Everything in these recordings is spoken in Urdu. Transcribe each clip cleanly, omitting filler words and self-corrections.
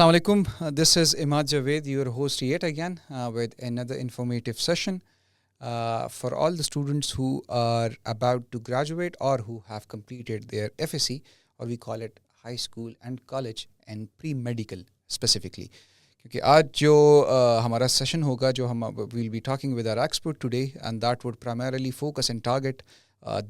Assalamu alaikum. This is Imad Javed, your host yet again with another informative session for all the students who are about to graduate or who have completed their FSC, or we call it high school and college and pre-medical specifically. کیونکہ آج جو ہمارا سیشن ہوگا جو ہم will be talking with our expert today and that would primarily focus and target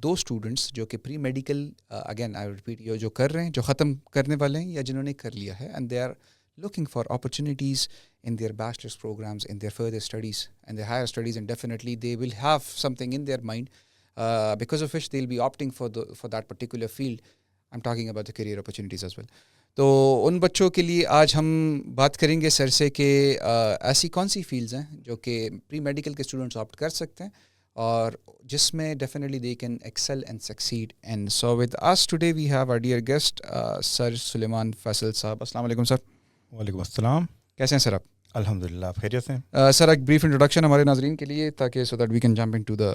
to students جو کہ pre medical again I repeat یہ جو کر رہے ہیں، جو ختم کرنے والے ہیں یا جنہوں نے کر لیا ہے، and they are looking for opportunities in their bachelor's programs, in their further studies and their higher studies, and definitely they will have something in their mind because of which they'll be opting for that particular field. I'm talking about the career opportunities as well. تو ان بچوں کے لیے آج ہم بات کریں گے سر سے کہ ایسی کون سی فیلڈز ہیں جو کہ پری میڈیکل کے اسٹوڈنٹس آپٹ کر سکتے ہیں اور جس میں definitely they can excel and succeed. And so with us today we have our dear guest sir Suleman Faisal sahab. السلام علیکم سر. وعلیکم السلام. کیسے ہیں سر آپ؟ الحمد للہ آپ خیریت سے ہیں؟ سر ایک بریف انٹروڈکشن ہمارے ناظرین کے لیے تاکہ so that we can jump into the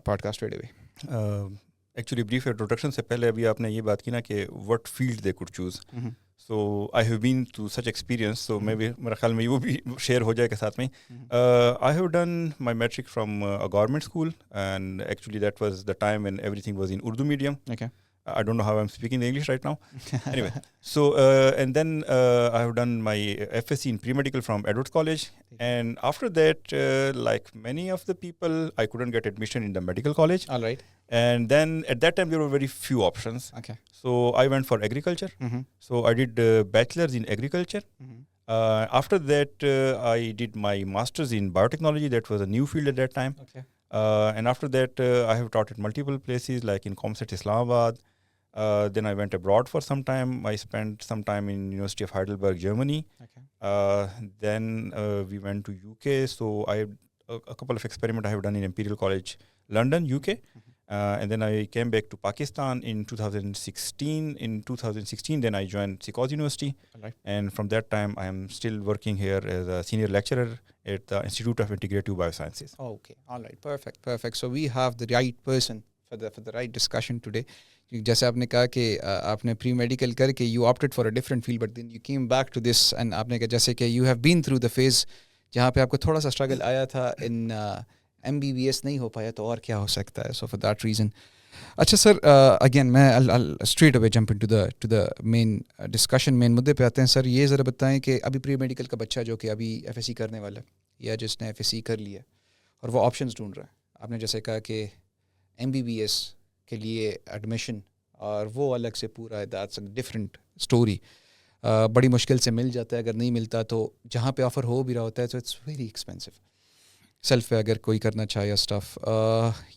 podcast straight away. Actually brief introduction سے پہلے ابھی آپ نے یہ بات کی نا کہ what field they could choose. So I have been to such experience, so میں بھی میرا خیال میں وہ بھی شیئر ہو جائے گا ساتھ میں. I have done my matric from government school and actually that was the time when everything was in Urdu medium. I don't know how I'm speaking the English right now. Anyway, so and then I have done my FSc in pre-medical from Edwards College. And after that, like many of the people, I couldn't get admission in the medical college. All right. And then at that time, there were very few options. Okay. So I went for agriculture. So I did bachelor's in agriculture. After that, I did my master's in biotechnology. That was a new field at that time. Okay. And after that, I have taught at multiple places, like in ComSet Islamabad. Then I went abroad for some time. I spent some time in University of Heidelberg, Germany. Okay. Then we went to UK. So I a couple of experiments I have done in Imperial College, London, UK. And then I came back to Pakistan in 2016. In 2016, then I joined Sikos University. Right. And from that time, I am still working here as a senior lecturer at the Institute of Integrative Biosciences. Okay. All right. Perfect. So we have the right person for the right discussion today. جیسے آپ نے کہا کہ آپ نے پری میڈیکل کر کے you opted for a different field but then you came back to this and آپ نے کہا جیسے کہ you have been through the phase جہاں پہ آپ کو تھوڑا سا اسٹرگل آیا تھا ان MBBS نہیں ہو پایا تو اور کیا ہو سکتا ہے. So for that reason. اچھا سر اگین میں straight away jump to the main discussion. Main مدعے پہ آتے ہیں سر. یہ ذرا بتائیں کہ ابھی پری میڈیکل کا بچہ جو کہ ابھی FSC کرنے والا ہے یا جس نے FSC کر لیا اور وہ آپشنز ڈھونڈ رہا ہے، آپ نے جیسے کہا کہ MBBS کے لیے ایڈمیشن اور وہ الگ سے پورا دیٹس اے ڈفرینٹ اسٹوری. بڑی مشکل سے مل جاتا ہے، اگر نہیں ملتا تو جہاں پہ آفر ہو بھی رہا ہوتا ہے تو اٹس ویری ایکسپینسو سیلف پہ اگر کوئی کرنا چاہے یا اسٹف.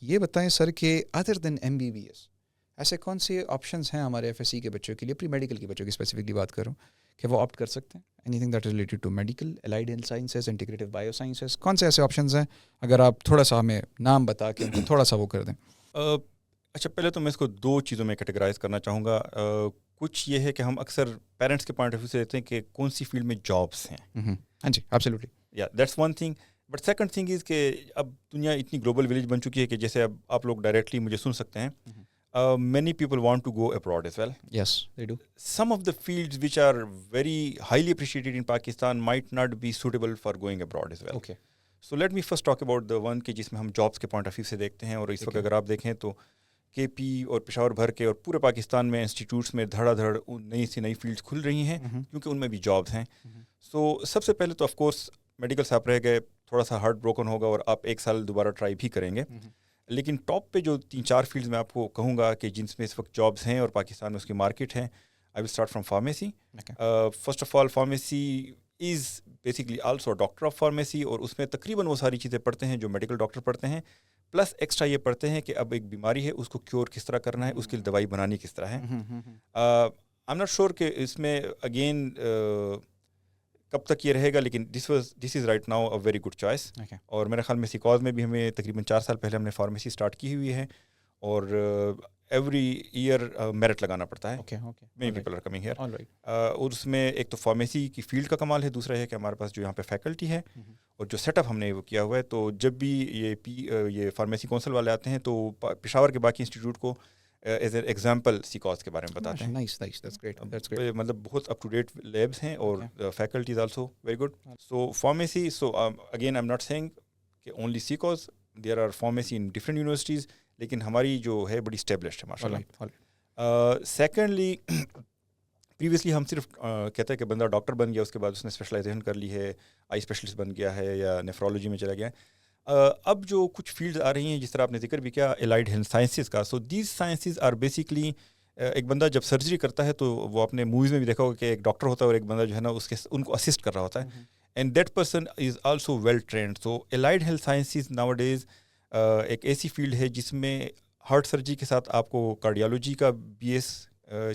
یہ بتائیں سر کہ ادر دین MBBS ایسے کون سے آپشنس ہیں ہمارے FSC کے بچوں کے لیے، پری میڈیکل کے بچوں کی اسپیسیفکلی بات کروں کہ وہ آپٹ کر سکتے ہیں anything that is related to medical, allied health sciences, integrative biosciences? کون سے ایسے آپشنز ہیں اگر آپ تھوڑا سا ہمیں نام بتا کے تھوڑا سا وہ کر دیں؟ اچھا، پہلے تو میں اس کو دو چیزوں میں کیٹیگرائز کرنا چاہوں گا. کچھ یہ ہے کہ ہم اکثر پیرنٹس کے پوائنٹ آف ویو سے دیکھتے ہیں کہ کون سی فیلڈ میں جابس ہیں. ہاں جی، ایبسلیوٹلی. یا that's one thing. But second thing is کہ اب دنیا اتنی گلوبل ولیج بن چکی ہے کہ جیسے اب آپ لوگ ڈائریکٹلی مجھے سن سکتے ہیں. Many people want to go abroad as well. Yes they do. Some of the fields which are very highly appreciated in Pakistan might not be suitable for going abroad as well. Okay. So let me first talk about the one کہ جس میں ہم جابس کے پوائنٹ آف ویو سے دیکھتے ہیں. اور اس وقت اگر آپ دیکھیں تو KP اور پشاور بھر کے اور پورے پاکستان میں انسٹیٹیوٹس میں دھڑا دھڑ نئی سی نئی فیلڈس کھل رہی ہیں کیونکہ ان میں بھی جابس ہیں. سو سب سے پہلے تو آف کورس میڈیکل سے آپ رہ گئے، تھوڑا سا ہارٹ بروکن ہوگا اور آپ ایک سال دوبارہ ٹرائی بھی کریں گے. لیکن ٹاپ پہ جو 3-4 فیلڈز میں آپ کو کہوں گا کہ جن میں اس وقت جابس ہیں اور پاکستان میں اس کی مارکیٹ ہے. I will start from pharmacy. First of all pharmacy is basically also doctor of pharmacy, اور اس میں تقریباً وہ ساری چیزیں پڑھتے ہیں جو میڈیکل ڈاکٹر پڑھتے ہیں، پلس ایکسٹرا یہ پڑھتے ہیں کہ اب ایک بیماری ہے اس کو کیور کس طرح کرنا ہے، اس کی دوائی بنانی کس طرح ہے. آئی ایم ناٹ شیور کہ اس میں اگین کب تک یہ رہے گا، لیکن this is right now a very good choice. اور میرے خیال میں سیکوز میں بھی ہمیں تقریباً 4 سال پہلے ہم نے فارمیسی اسٹارٹ کی ہوئی ہے اور ایوری ایئر میرٹ لگانا پڑتا ہے. Many people are coming here. اور اس میں ایک تو فارمیسی کی فیلڈ کا کمال ہے، دوسرا ہے کہ ہمارے پاس جو یہاں پہ فیکلٹی ہے اور جو سیٹ اپ ہم نے وہ کیا ہوا ہے. تو جب بھی یہ فارمیسی کونسل والے آتے ہیں تو پشاور کے باقی انسٹیٹیوٹ کو ایز اے ایگزامپل سیکوز کے بارے میں بتاتے ہیں. مطلب بہت اپ ٹو ڈیٹ لیبس ہیں اور faculties also very good. So pharmacy, so again I am not saying کہ اونلی سیکوز, there are pharmacy in different universities, لیکن ہماری جو ہے بڑی اسٹیبلشڈ ہے ماشاء اللہ. سیکنڈلی پریویسلی ہم صرف کہتے ہیں کہ بندہ ڈاکٹر بن گیا, اس کے بعد اس نے اسپیشلائزیشن کر لی ہے, آئی اسپیشلسٹ بن گیا ہے یا نیفرولوجی میں چلا گیا ہے. اب جو کچھ فیلڈز آ رہی ہیں, جس طرح آپ نے ذکر بھی کیا الائڈ ہیلتھ سائنسز کا, so these sciences are basically, ایک بندہ جب سرجری کرتا ہے تو وہ اپنے موویز میں بھی دیکھا ہوگا کہ ایک ڈاکٹر ہوتا ہے اور ایک بندہ جو ہے نا ان کو اسسٹ کر رہا ہوتا ہے, and that person is also well trained. So allied health sciences nowadays ایک ایسی فیلڈ ہے جس میں ہارٹ سرجری کے ساتھ آپ کو کارڈیالوجی کا بی ایس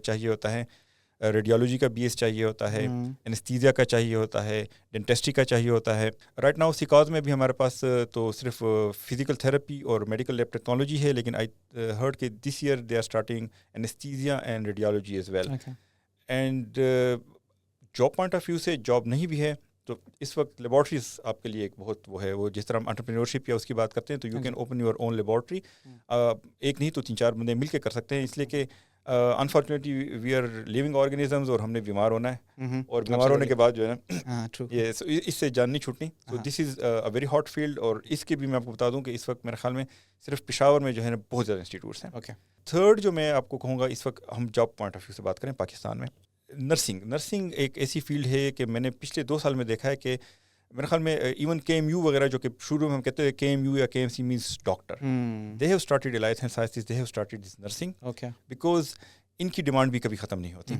چاہیے ہوتا ہے, ریڈیالوجی کا بی ایس چاہیے ہوتا ہے, اینستھیزیا کا چاہیے ہوتا ہے, ڈینٹسٹری کا چاہیے ہوتا ہے. رائٹ ناؤ سیکاز میں بھی ہمارے پاس تو صرف فزیکل تھراپی اور میڈیکل لیب ٹیکنالوجی ہے, لیکن آئی ہرڈ کہ this year they are starting anaesthesia and radiology as well. And job point of view سے جاب نہیں بھی ہے تو اس وقت لیبارٹریز آپ کے لیے ایک بہت وہ ہے, وہ جس طرح ہم انٹرپرینورشپ یا اس کی بات کرتے ہیں تو you can open your own laboratory. ایک نہیں تو 3-4 بندے مل کے کر سکتے ہیں, اس لیے کہ unfortunately we are living organisms اور ہم نے بیمار ہونا ہے, اور بیمار ہونے کے بعد جو ہے نا یہ اس سے جان نہیں چھوٹنی. تو دس از اے ویری ہاٹ فیلڈ, اور اس کے بھی میں آپ کو بتا دوں کہ اس وقت میرے خیال میں صرف پشاور میں جو ہے نا بہت زیادہ انسٹیٹیوٹس ہیں. تھرڈ جو میں آپ کو کہوں گا اس وقت ہم جاب پوائنٹ آف ویو سے بات کریں پاکستان میں, نرسنگ ایک ایسی فیلڈ ہے کہ میں نے پچھلے 2 سال میں دیکھا ہے کہ میرے خیال میں ایون کے ایم یو وغیرہ, جو کہ شروع میں ہم کہتے ہیں کے ایم یو یا K M C means doctor, they have started allied health sciences, they have started this nursing, because ان کی ڈیمانڈ بھی کبھی ختم نہیں ہوتی.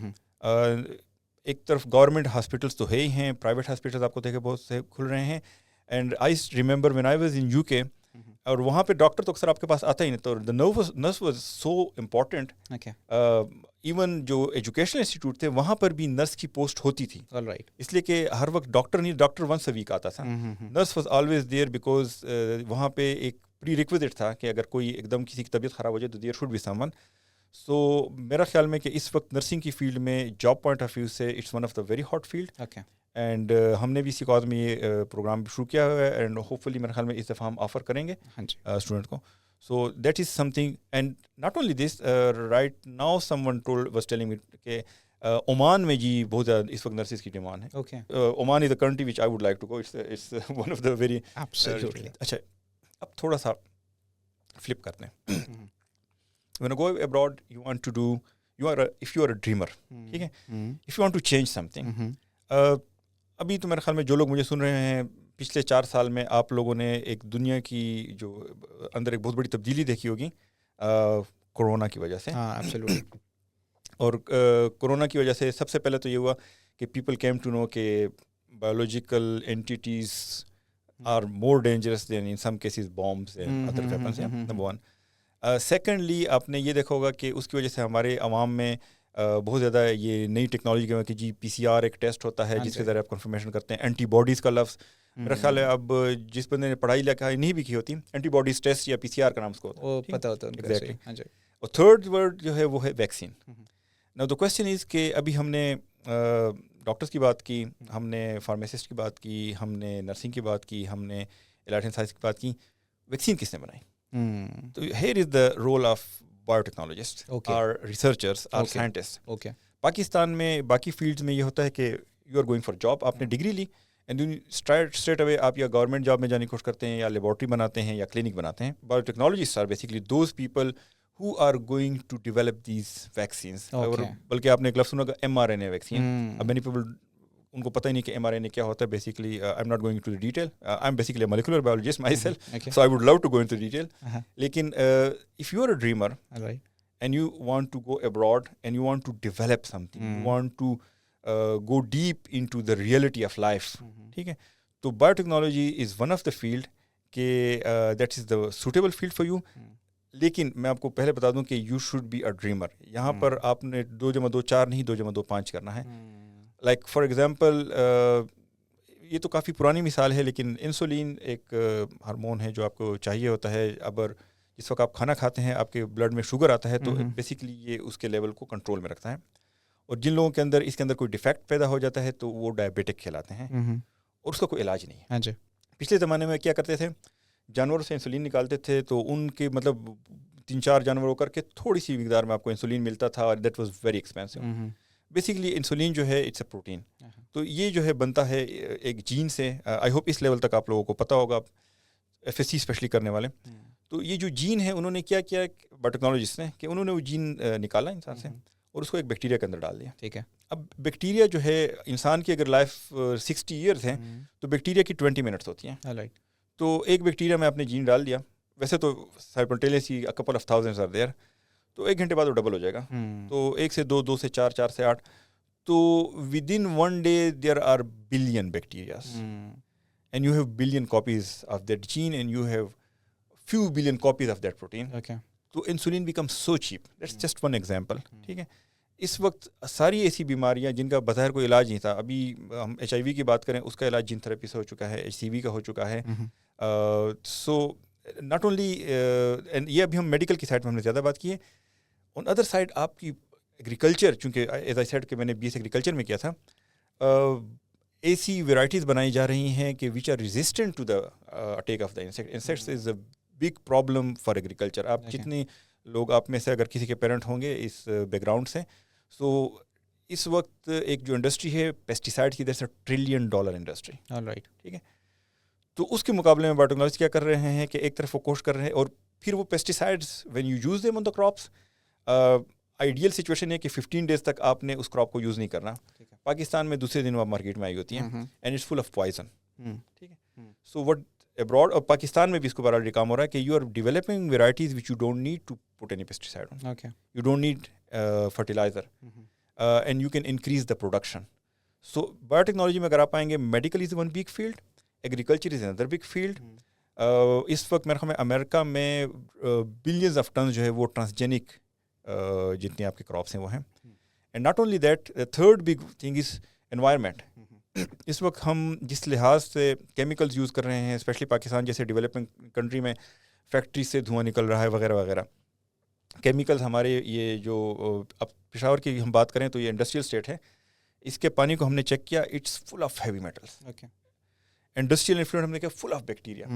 ایک طرف گورنمنٹ ہاسپٹلس تو ہے ہی ہیں, پرائیویٹ ہاسپٹلس آپ کو دیکھے بہت سے کھل رہے ہیں. And I remember when I was in you کے, اور وہاں پہ ڈاکٹر تو اکثر آپ کے پاس آتا ہی نہیں, تو the nurse was so important. Even جو ایجوکیشنل انسٹیٹیوٹ تھے وہاں پر بھی نرس کی پوسٹ ہوتی تھی, اس لیے کہ ہر وقت ڈاکٹر نہیں, ڈاکٹر ونس اے ویک آتا تھا, nurse was always there, because وہاں پہ ایک پری ریکویزٹ تھا کہ اگر کوئی ایک دم کسی کی طبیعت خراب ہو جائے تو there should be someone. سو میرا خیال میں کہ اس وقت نرسنگ کی فیلڈ میں جاب پوائنٹ آف ویو سے it's one of the very hot field. And ہم نے بھی اسی کاز میں یہ پروگرام شروع کیا ہوا ہے, اینڈ ہوپ فلی میرے خیال میں اس دفعہ ہم آفر کریں گے اسٹوڈنٹ کو. So that is some thing, and not only this, right now some one was telling me کہ عمان میں جی بہت زیادہ اس وقت نرسز کی ڈیمانڈ ہے. Oman is a country which I would like to go, it's one of the very. اچھا اب تھوڑا سا فلپ کرتے ہیں. When you go abroad, you want to do, if you are a dreamer, ٹھیک ہے, if you want to change something. ابھی تو میرے خیال میں جو لوگ مجھے سن رہے ہیں, پچھلے 4 سال میں آپ لوگوں نے ایک دنیا کی جو اندر ایک بہت بڑی تبدیلی دیکھی ہوگی کورونا کی وجہ سے. اور کورونا کی وجہ سے سب سے پہلے تو یہ ہوا کہ پیپل کیم ٹو نو کہ biological entities are more dangerous than in some cases bombs and other weapons, number 1. Secondly آپ نے یہ دیکھا ہوگا کہ اس کی وجہ سے ہمارے عوام میں بہت زیادہ یہ نئی ٹیکنالوجی کے کہ جی پی سی آر ایک ٹیسٹ ہوتا ہے جس کے ذریعے آپ کنفرمیشن کرتے ہیں. اینٹی باڈیز کا لفظ میرا خیال ہے اب جس بندے نے پڑھائی لکھائی نہیں بھی کی ہوتی, اینٹی باڈیز ٹیسٹ یا پی سی آر کا نام اس کو پتہ ہوتا ہے ایگزیکٹلی. اور تھرڈ ورڈ جو ہے وہ ہے ویکسین. ناؤ دا کویسچن از کہ ابھی ہم نے ڈاکٹرس کی بات کی, ہم نے فارمیسسٹ کی بات کی, ہم نے نرسنگ کی بات کی, ہم نے الائڈ ہیلتھ سائنس کی بات کی, ویکسین کس نے بنائی؟ تو here is the role of biotechnologist, or researchers, or scientist. Pakistan میں باقی فیلڈز میں یہ ہوتا ہے کہ you are going for job, آپ نے ڈگری لی اینڈ اسٹریٹ اوے آپ یا گورنمنٹ جاب میں جانے کی کوشش کرتے ہیں یا لیبارٹری بناتے ہیں یا کلینک بناتے ہیں. Biotechnologist are basically those people who are going to develop these vaccines. اور بلکہ آپ نے ایک لفظ سنا ہوگا mRNA ویکسین. اب many people ان کو پتہ ہی نہیں کہ mRNA کیا ہوتا ہے. Basically I'm not going into the detail. I'm basically a molecular biologist myself, so I would love to go into detail. لیکن if you are a dreamer and you want to go abroad and you want to develop something, you want to go deep into the reality of life, ٹھیک ہے, تو biotechnology is one of the field کہ that is the suitable field for you. لیکن میں آپ کو پہلے بتا دوں کہ you should be a dreamer. یہاں پر آپ نے 2+2 4 نہیں 2+2 5 کرنا ہے. لائک فار ایگزامپل یہ تو کافی پرانی مثال ہے, لیکن انسولین ایک ہارمون ہے جو آپ کو چاہیے ہوتا ہے. اگر جس وقت آپ کھانا کھاتے ہیں آپ کے بلڈ میں شوگر آتا ہے تو بیسکلی یہ اس کے لیول کو کنٹرول میں رکھتا ہے. اور جن لوگوں کے اندر اس کے اندر کوئی ڈیفیکٹ پیدا ہو جاتا ہے تو وہ ڈائبیٹک کہلاتے ہیں اور اس کا کوئی علاج نہیں ہے. پچھلے زمانے میں کیا کرتے تھے, جانوروں سے انسولین نکالتے تھے تو ان کے مطلب 3-4 جانوروں کر کے تھوڑی سی مقدار میں آپ کو انسولین ملتا تھا اور that was very expensive. Basically insulin جو ہے اٹس اے پروٹین. تو یہ جو ہے بنتا ہے ایک جین سے. آئی ہوپ اس لیول تک آپ لوگوں کو پتہ ہوگا, ایف ایس سی اسپیشلی کرنے والے. تو یہ جو جین ہے انہوں نے کیا بایوٹیکنالوجسٹ نے, کہ انہوں نے وہ جین نکالا انسان سے اور اس کو ایک بیکٹیریا کے اندر ڈال دیا. ٹھیک ہے. اب بیکٹیریا جو ہے انسان کی اگر لائف 60 ایئرس ہیں تو بیکٹیریا کی 20 منٹس ہوتی ہیں. تو ایک بیکٹیریا میں آپ نے جین ڈال دیا, ویسے تو simultaneously a couple of thousands are there, تو 1 گھنٹے بعد وہ ڈبل ہو جائے گا. تو 1 سے 2, 2 سے 4, 4 سے 8, تو ودن 1 day there are billion bacterias and you have billion copies of that gene and you have few billion copies of that protein. تو insulin becomes so cheap. That's just one example. ٹھیک ہے. اس وقت ساری ایسی بیماریاں جن کا بظاہر کوئی علاج نہیں تھا, ابھی ہم HIV کی بات کریں اس کا علاج جین تھراپی سے ہو چکا ہے, HCV کا ہو چکا ہے. سو ناٹ اونلی, یہ ابھی ہم میڈیکل کی سائڈ میں ہم نے زیادہ بات کی ہے. آن ادر سائڈ آپ کی ایگریکلچر, چونکہ ایز آئی سیڈ کہ میں نے BS ایگریکلچر میں کیا تھا, ایسی ویرائٹیز بنائی جا رہی ہیں کہ which are resistant to the attack of the insect. Insects is a big problem for agriculture. آپ جتنے لوگ, آپ میں سے اگر کسی کے پیرنٹ ہوں گے اس بیک گراؤنڈ سے, سو اس وقت ایک جو انڈسٹری ہے پیسٹیسائڈ کی, دیٹس اے $1 trillion انڈسٹری. ٹھیک ہے. تو اس کے مقابلے میں بایوٹیکنالوجسٹ کیا کر رہے ہیں کہ ایک طرف وہ کوشش کر رہے ہیں, اور پھر وہ pesticides when you use them on the crops, ideal situation ہے کہ 15 days تک آپ نے اس کراپ کو یوز نہیں کرنا. پاکستان میں دوسرے دن وہ مارکیٹ میں آئی ہوتی ہیں and it's full of poison. ٹھیک ہے. سو وٹ ابراڈ, اور پاکستان میں بھی اس کو بڑا کام ہو رہا ہے کہ you are developing varieties which you don't need to put any pesticide on, you don't need fertiliser and you can increase the production. So biotechnology میں اگر آپ آئیں گے, medical is one big field, agriculture is another big field. اس وقت میرے خیال میں امریکہ میں بلینز آف ٹنز جو ہے وہ ٹرانسجینک جتنے آپ کے کراپس ہیں وہ ہیں. And not only that, third big thing is environment. اس وقت ہم جس لحاظ سے کیمیکلز یوز کر رہے ہیں, اسپیشلی پاکستان جیسے ڈیولپنگ کنٹری میں فیکٹری سے دھواں نکل رہا ہے وغیرہ وغیرہ, کیمیکلز ہمارے یہ جو, اب پشاور کی ہم بات کریں تو یہ انڈسٹریل اسٹیٹ ہے, اس کے پانی کو ہم نے چیک کیا, it's full of heavy metals. Industrial influent ہم نے کیا, full of bacteria.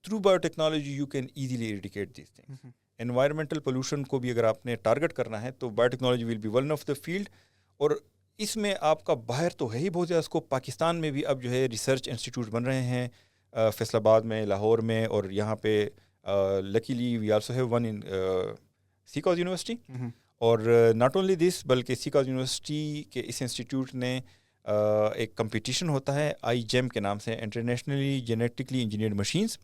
Through biotechnology you can easily eradicate these things. Environmental pollution کو بھی اگر آپ نے ٹارگٹ کرنا ہے تو biotechnology will be one of the field. اور اس میں آپ کا باہر تو ہے ہی بہت زیادہ اسکوپ. پاکستان میں بھی اب جو ہے ریسرچ انسٹیٹیوٹ بن رہے ہیں, فیصل آباد میں, لاہور میں, اور یہاں پہ luckily we also have one in سیکاز یونیورسٹی. اور ناٹ اونلی دس, بلکہ سیکاز یونیورسٹی کے اس انسٹیٹیوٹ نے ایک کمپٹیشن ہوتا ہے IGEM کے نام سے, انٹرنیشنلی جینیٹکلی انجینئرڈ مشینس,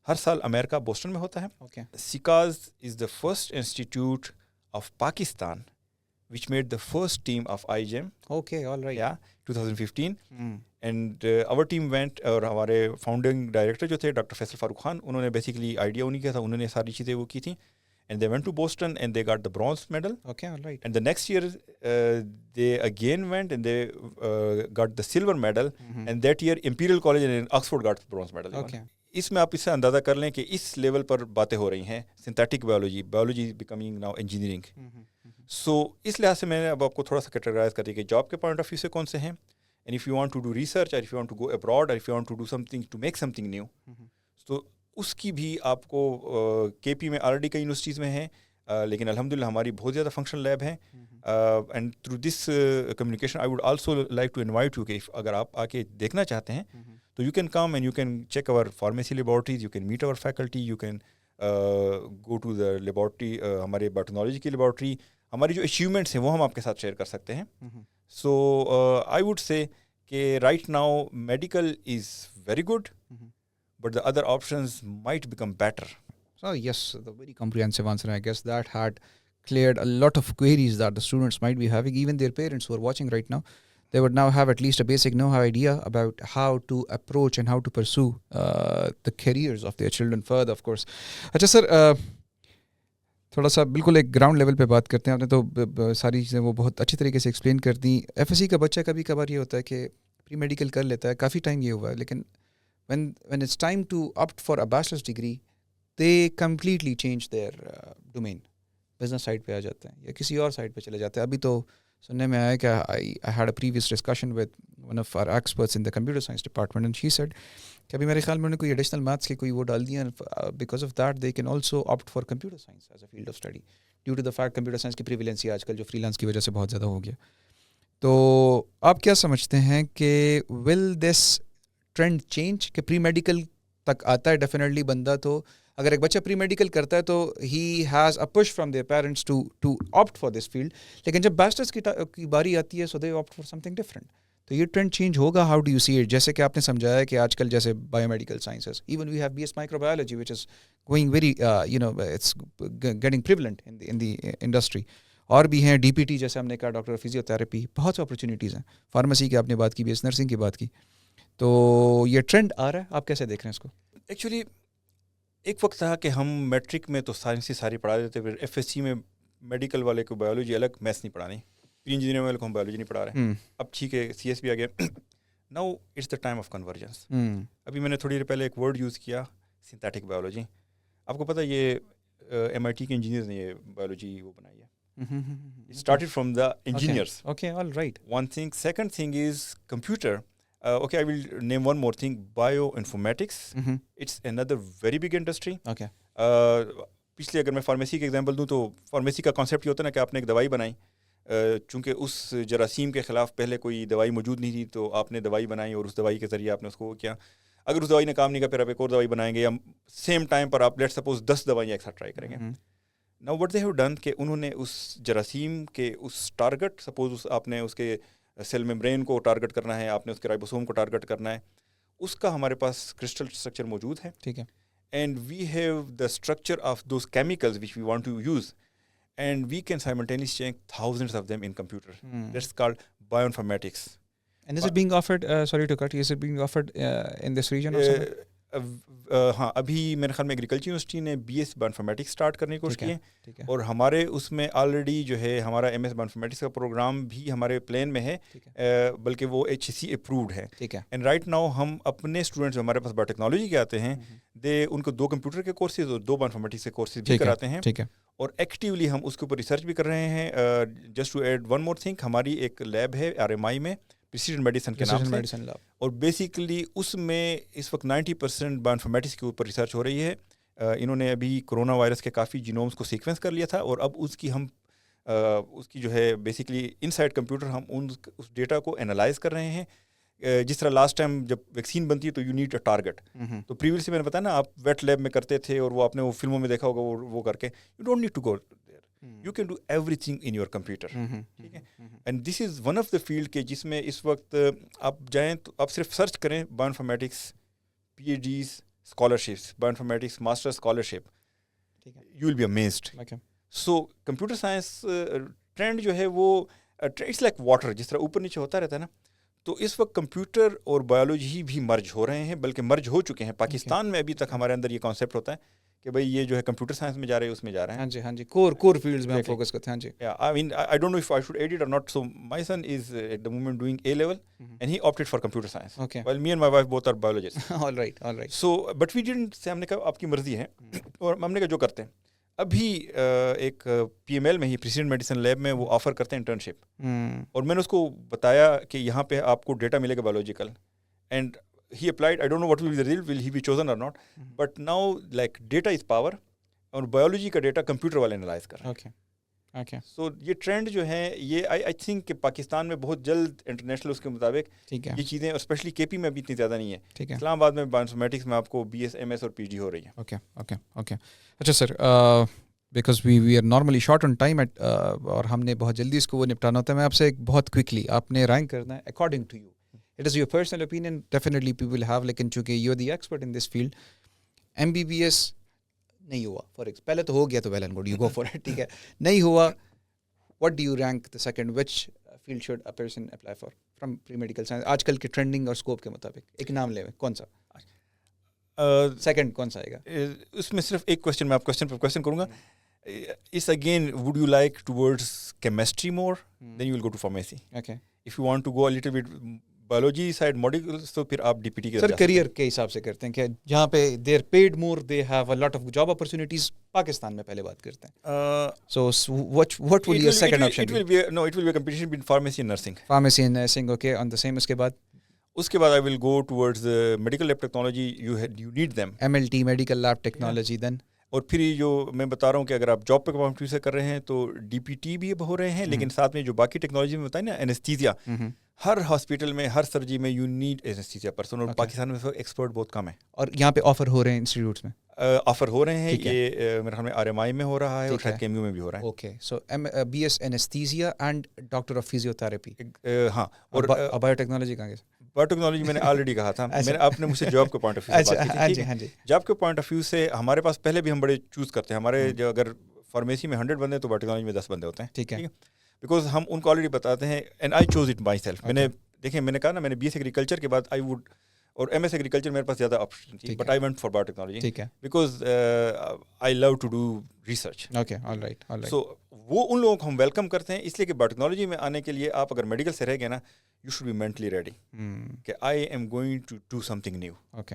ہر سال امریکہ بوسٹن میں ہوتا ہے. سیکاز is the first institute of Pakistan which made the first team of IGEM. Okay, all right. Yeah, 2015. And our team went, اور ہمارے فاؤنڈنگ ڈائریکٹر جو تھے ڈاکٹر فیصل فاروق خان, انہوں نے بیسیکلی آئیڈیا انہیں کیا تھا, انہوں نے ساری چیزیں وہ کی تھیں. And they went to Boston and they got the bronze medal. Okay, all right. And the next year they again went and they got the silver medal. And that year Imperial College and Oxford got the bronze medal. Okay. اس میں آپ اس سے اندازہ کر لیں کہ اس لیول پر باتیں ہو رہی ہیں. Synthetic biology becoming now engineering. So اس لحاظ سے میں نے اب آپ کو تھوڑا سا کیٹیگرائز کر دیا کہ جاب کے پوائنٹ آف ویو سے کون سے ہیں, and if you want to do research, اور if you want to go abroad, اور if you want to do something to make something new, تو اس کی بھی آپ کو KP میں آلریڈی کئی یونیورسٹیز میں ہیں, لیکن الحمدللہ ہماری بہت زیادہ فنکشنل لیب ہیں. And through this communication I would also like to invite you کہ اگر آپ آ کے دیکھنا چاہتے ہیں تو you can come and you can check our pharmacy laboratories, you can meet our faculty, you can go to the laboratory, ہمارے بایوٹیکنالوجی کی لیبارٹری. ہماری جو اچیومنٹس ہیں وہ ہم آپ کے ساتھ شیئر کر سکتے ہیں. سو آئی ووڈ سے کہ right now medical is very good, but the other options might become better. So yes, the very comprehensive answer. I guess that had cleared a lot of queries that the students might be having. Even their parents who are watching right now, they would now have at least a basic know-how idea about how to approach and how to pursue the careers of their children further, of course. Acha sir, تھوڑا سا بالکل ایک گراؤنڈ لیول پہ بات کرتے ہیں. آپ نے تو ساری چیزیں وہ بہت اچھی طریقے سے ایکسپلین کر دیں. FSC کا بچہ کبھی کبھار یہ ہوتا ہے کہ پری میڈیکل کر لیتا ہے, کافی ٹائم یہ ہوا ہے, لیکن when it's time to opt for a bachelor's degree, they completely change their domain. Business side پہ آ جاتے ہیں یا کسی اور سائڈ پہ چلے جاتے ہیں. ابھی تو سننے میں آیا کہ I had a previous discussion with one of our experts in the computer science department and she said کہ ابھی میرے خیال میں انہوں نے کوئی ایڈیشنل میتھس کی کوئی وہ ڈال دیا because of that they can also opt for computer science as a field of study due to the fact computer science کی پریویلنسی آج کل جو فری لانس کی وجہ سے بہت زیادہ ہو گیا. تو آپ کیا سمجھتے ہیں کہ ول دس ٹرینڈ چینج کہ پری میڈیکل تک آتا ہے ڈیفینیٹلی بندہ, تو اگر ایک بچہ پری میڈیکل کرتا ہے تو he has a push from their parents to opt for this field, لیکن جب بیچلرس کی باری آتی ہے so they opt for something different. تو یہ ٹرینڈ چینج ہوگا, how do you see it? جیسے کہ آپ نے سمجھایا کہ آج کل جیسے biomedical sciences, even we have B S microbiology which is going very it's getting prevalent in the industry, اور بھی ہیں ڈی پی ٹی جیسے ہم نے کہا, ڈاکٹر فزیو تھراپی, بہت سی اپرچونیٹیز ہیں. فارمیسی کی آپ نے بات کی, بی ایس نرسنگ کی بات کی, تو یہ ٹرینڈ آ رہا ہے, آپ کیسے دیکھ رہے ہیں اس کو؟ ایکچولی ایک وقت تھا کہ ہم میٹرک میں تو سائنس ہی ساری پڑھا دیتے, پھر ایف ایس سی میں میڈیکل والے کو بایولوجی الگ, میتھس نہیں پڑھانی, پری انجینئرنگ والے کو ہم بایولوجی نہیں پڑھا رہے ہیں. اب ٹھیک ہے سی ایس بھی آ گیا, now it's the time of convergence. ابھی میں نے تھوڑی دیر پہلے ایک ورڈ یوز کیا, سنتھیٹک بایولوجی. آپ کو پتہ یہ ایم آئی ٹی کے انجینئرز نے یہ بایولوجی وہ بنائی ہے. It started from the engineers. Okay, all right. One thing. Second thing is computer. Okay, I will name one more thing. Bioinformatics. It's another very big industry. Okay. پچھلے اگر میں فارمیسی کا ایگزامپل دوں تو فارمیسی کا کانسیپٹ یہ ہوتا ہے نا کہ آپ نے ایک دوائی بنائی, چونکہ اس جراثیم کے خلاف پہلے کوئی دوائی موجود نہیں تھی, تو آپ نے دوائی بنائی اور اس دوائی کے ذریعے آپ نے اس کو کیا. اگر اس دوائی نے کام نہیں کیا پھر آپ ایک اور دوائی بنائیں گے, یا سیم ٹائم پر آپ لیٹ سپوز 10 دوائیاں ایک ساتھ ٹرائی کریں گے. Now what they have done کہ انہوں نے اس جراثیم کے اس ٹارگٹ, سپوز آپ نے اس کے سیل میمبرین کو ٹارگٹ کرنا ہے, آپ نے اس کے رائبوسوم کو ٹارگٹ کرنا ہے, اس کا ہمارے پاس کرسٹل اسٹرکچر موجود ہے. ٹھیک ہے. And we have the structure of those chemicals which we want to use, and we can simultaneously check thousands of them in computer. That's called bioinformatics. And is it being offered, sorry to cut you, is it being offered in this region or something? ہاں, ابھی میرے خیال میں ایگریکلچر یونیورسٹی نے بی ایس بایوانفارمیٹکس اسٹارٹ کرنے کی کوشش کی ہے, اور ہمارے اس میں آلریڈی جو ہے ہمارا ایم ایس بایوانفارمیٹکس کا پروگرام بھی ہمارے پلان میں ہے, بلکہ وہ ایچ سی اپرووڈ ہے. اینڈ رائٹ ناؤ ہم اپنے اسٹوڈنٹس جو ہمارے پاس بایو ٹیکنالوجی کے آتے ہیں, ان کو 2 کمپیوٹر کے کورسز اور 2 بایوانفارمیٹکس کے کورسز بھی کراتے ہیں, اور ایکٹیولی ہم اس کے اوپر ریسرچ بھی کر رہے ہیں. Just to add one more thing, ہماری ایک لیب ہے RMI میں, پریسیجن میڈیسن کے نام سے, اور بیسیکلی اس میں اس وقت 90% بایوانفارمیٹکس کے اوپر ریسرچ ہو رہی ہے. انہوں نے ابھی کرونا وائرس کے کافی جینومس کو سیکوینس کر لیا تھا, اور اب اس کی جو ہے بیسیکلی ان سائڈ کمپیوٹر ہم اس ڈیٹا کو انالائز کر رہے ہیں. جس طرح لاسٹ ٹائم جب ویکسین بنتی ہے تو یو نیڈ اے ٹارگٹ, تو پریویسلی میں نے بتایا نا آپ ویٹ لیب میں کرتے تھے, اور وہ آپ نے وہ فلموں میں دیکھا ہوگا وہ کر کے, you don't need to go you can do everything in your computer. ٹھیک ہے. and this is one of the field کہ جس میں اس وقت آپ جائیں تو آپ صرف سرچ کریں bioinformatics PhDs scholarships, bioinformatics master scholarship, you will be amazed. so computer science trend جو ہے وہ اٹس لائک واٹر, جس طرح اوپر نیچے ہوتا رہتا ہے نا, تو اس وقت کمپیوٹر اور بایولوجی بھی مرج ہو رہے ہیں, بلکہ مرج ہو چکے ہیں. پاکستان میں ابھی تک ہمارے اندر یہ کانسیپٹ ہوتا ہے کہ بھائی یہ جو ہے کمپیوٹر سائنس میں جا رہے ہیں, اس میں جا رہے ہیں. ہاں جی, ہاں جی, کور فیلڈز میں فوکس کرتے ہیں. ہاں جی, I mean I don't know if I should add it or not. So my son is at the moment doing A level, and he opted for computer science. Okay. While me and my wife both are biologists. all right. So but we didn't say, ہم نے کہا آپ کی مرضی ہے, اور ہم نے کہا جو کرتے ہیں. ابھی ایک PML میں ہی پریسیڈنٹ میڈیسن لیب میں وہ آفر کرتے ہیں انٹرنشپ, اور میں نے اس کو بتایا کہ یہاں پہ آپ کو ڈیٹا ملے گا biological, and he applied. I don't know what will be the result, will he be chosen or not, but now like data is power, اور بایولوجی کا ڈیٹا کمپیوٹر والے انالائز کر رہے ہیں. اوکے. سو یہ ٹرینڈ جو ہے یہ آئی تھنک کہ پاکستان میں بہت جلد انٹرنیشنل اس کے مطابق یہ چیزیں, اور اسپیشلی KP میں ابھی اتنی زیادہ نہیں ہے. اسلام آباد میں بایوانفارمیٹکس میں آپ کو BS MS اور PhD ہو رہی ہے. اوکے. اچھا sir, because we are normally short on time, اور ہم نے بہت جلدی اس کو وہ نپٹانا ہوتا ہے. میں آپ سے ایک بہت کوئکلی آپ نے رینک کرنا ہے according to you. It is your personal opinion, definitely people have, لیکن چونکہ you are the expert in this field. MBBS نہیں ہوا فار ایکس, پہلے تو ہو گیا تو well and good, you go for it. ٹھیک ہے, نہیں ہوا, what do you rank the second, which field should a person apply for from pre medical science آج کل کے ٹرینڈنگ اور اسکوپ کے مطابق؟ ایک نام لے, کون سا سیکنڈ کون سا آئے گا؟ اس میں صرف ایک کوشچن, میں آپ کوشچن کروں گا. اس again would you like towards chemistry more, then you will go to pharmacy. Okay. If you want to go a little bit biology side modules تو پھر آپ ڈی پی ٹی کے سر کریئر کے حساب سے کرتے ہیں کہ جہاں پہ they are paid more, they have a lot of job opportunities Pakistan میں پہلے بات کرتے ہیں. سو what will your second option be? It will be a competition between pharmacy and nursing. Pharmacy and nursing, okay, on the same. اس کے بعد I will go towards medical lab technology. You need them. MLT, medical lab technology, then. اور پھر یہ جو میں بتا رہا ہوں کہ اگر آپ جاب پہ کمپیوٹر سے کر رہے ہیں تو ڈی پی ٹی بھی اب ہو رہے ہیں, لیکن ساتھ میں جو باقی ٹیکنالوجی میں بتائیں نا, اینستھیزیا, ہر ہاسپٹل میں ہر سرجری میں یو نیڈ اینستھیزیا پرسن, اور پاکستان میں ایکسپرٹ بہت کم ہے. اور یہاں پہ آفر ہو رہے ہیں انسٹیٹیوٹس میں, آفر ہو رہے ہیں, یہ میرے خیال میں آر ایم آئی میں ہو رہا ہے اور شاید کیم یو میں بھی ہو رہا ہے. Okay, so B S anaesthesia and doctor of physiotherapy. ہاں, اور بایو ٹیکنالوجی کہاں گے؟ بایو ٹیکنالوجی میں نے آلریڈی کہا تھا, میں نے آپ نے مجھ سے جاب کے پوائنٹ آف ویو سے بات کی تھی. جاب کے پوائنٹ آف ویو سے ہمارے پاس پہلے بھی ہم بڑے چوز کرتے ہیں. ہمارے جو اگر فارمیسی میں 100 بندے ہیں تو بایو ٹیکنالوجی میں 10 بندے ہوتے ہیں. ٹھیک ہے, بیکاز ہم ان کو آلریڈی بتاتے ہیں, and I choose it my self. میں نے دیکھیں, میں نے کہا نا, میں نے بی ایس ایگریکلچر کے بعد آئی ووڈ, اور ایم ایس ایگریکلچر میرے پاس زیادہ آپشن تھی, but I went for biotechnology because I love to do research. Okay, all right. So وہ ان لوگوں کو ہم ویلکم کرتے ہیں, اس لیے کہ بایو ٹیکنالوجی میں آنے کے لیے آپ اگر میڈیکل سے رہ گئے نا, you should be mentally ready کہ I am going to do something new. Okay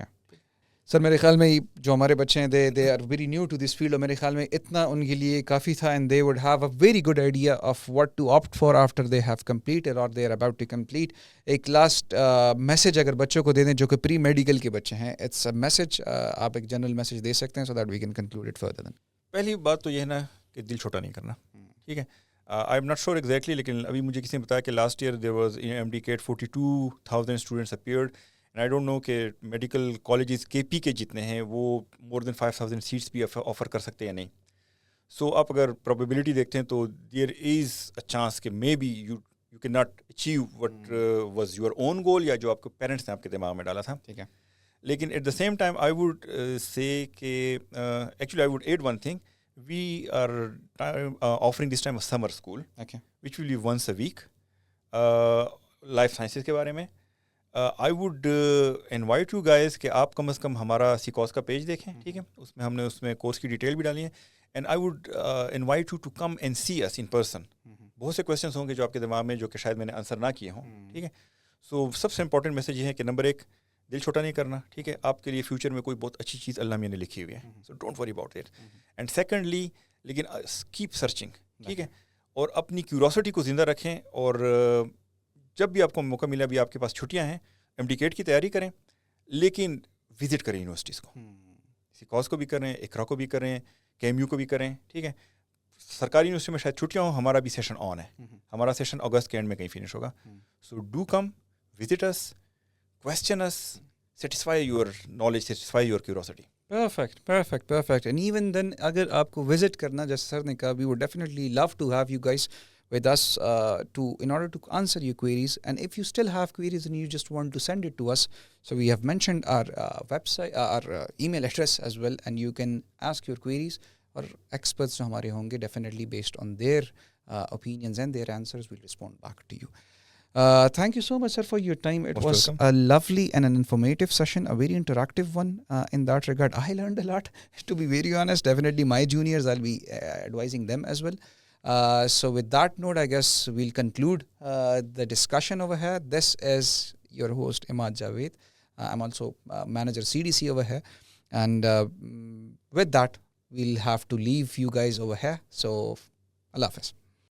sir, میرے خیال میں جو ہمارے بچے ہیں they are very new to this field, اور میرے خیال میں اتنا ان کے لیے کافی تھا, and they would have a very good idea of what to opt for after they have completed اور they are about to complete. ایک لاسٹ میسج اگر بچوں کو دے دیں جو کہ پری میڈیکل کے بچے ہیں, اٹس اے میسج, آپ ایک جنرل میسج دے سکتے ہیں so that we can conclude it further. پہلی بات تو یہ ہے نا کہ دل چھوٹا نہیں کرنا, ٹھیک ہے. I am not sure exactly, لیکن ابھی مجھے کسی نے بتایا کہ last year there was M D CAT 42,000 students appeared, and I don't know کہ میڈیکل کالجز کے پی کے جتنے ہیں وہ مور دین 5,000 سیٹس بھی آفر کر سکتے ہیں یا نہیں. سو آپ اگر پروبیبلٹی دیکھتے ہیں تو دیر از اے چانس کہ maybe you can not achieve what was your own goal, یا جو آپ کے پیرنٹس نے آپ کے دماغ میں ڈالا تھا. ٹھیک ہے, لیکن at the same time I would say کہ actually I would add one thing. We are offering this time a summer school, okay, which will be once a week. Life sciences کے بارے میں. I would invite you guys کہ آپ کم از کم ہمارا سیکوس کا پیج دیکھیں, ٹھیک ہے, اس میں ہم نے اس میں کورس کی ڈیٹیل بھی ڈالی ہے. And I would invite you to come and see us in person. بہت سے کویشچنس ہوں گے جو آپ کے دماغ میں جو کہ شاید میں نے آنسر نہ کیے ہوں, ٹھیک ہے. سو سب سے امپورٹنٹ میسج یہ ہے کہ نمبر 1, دل چھوٹا نہیں کرنا, ٹھیک ہے. آپ کے لیے فیوچر میں کوئی بہت اچھی چیز اللہ میاں نے لکھی ہوئی ہے, so don't worry about it. And secondly, لیکن کیپ سرچنگ, ٹھیک ہے, اور اپنی کیوروسٹی کو زندہ رکھیں, اور جب بھی آپ کو موقع ملے, ابھی آپ کے پاس چھٹیاں ہیں, ایم ڈی کیٹ کی تیاری کریں, لیکن وزٹ کریں یونیورسٹیز کو, سیکوس کو بھی کریں, اقرا کو بھی کریں, کے ایم یو کو بھی کریں, ٹھیک ہے. سرکاری یونیورسٹی میں شاید چھٹیاں ہوں, ہمارا بھی سیشن آن ہے, ہمارا سیشن اگست کے اینڈ میں کہیں فنش ہوگا. So do come, visit us, question us, satisfy your knowledge, satisfy your curiosity. Perfect. And even then, اگر آپ کو وزٹ کرنا, جیسے سر نے کہا, we would definitely love to have you guys with us in order to answer your queries. And if you still have queries and you just want to send it to us, so we have mentioned our website, our email address as well, and you can ask your queries. اور experts جو ہمارے ہوں گے, definitely based on their opinions and their answers, we'll respond back to you. Thank you so much, sir, for your time. It was a lovely and an informative session, a very interactive one in that regard. I learned a lot, to be very honest. Definitely my juniors, I'll be advising them as well. So with that note, I guess we'll conclude the discussion over here. This is your host, Imad Javed. I'm also manager CDC over here. And with that, we'll have to leave you guys over here. So, Allah Hafiz.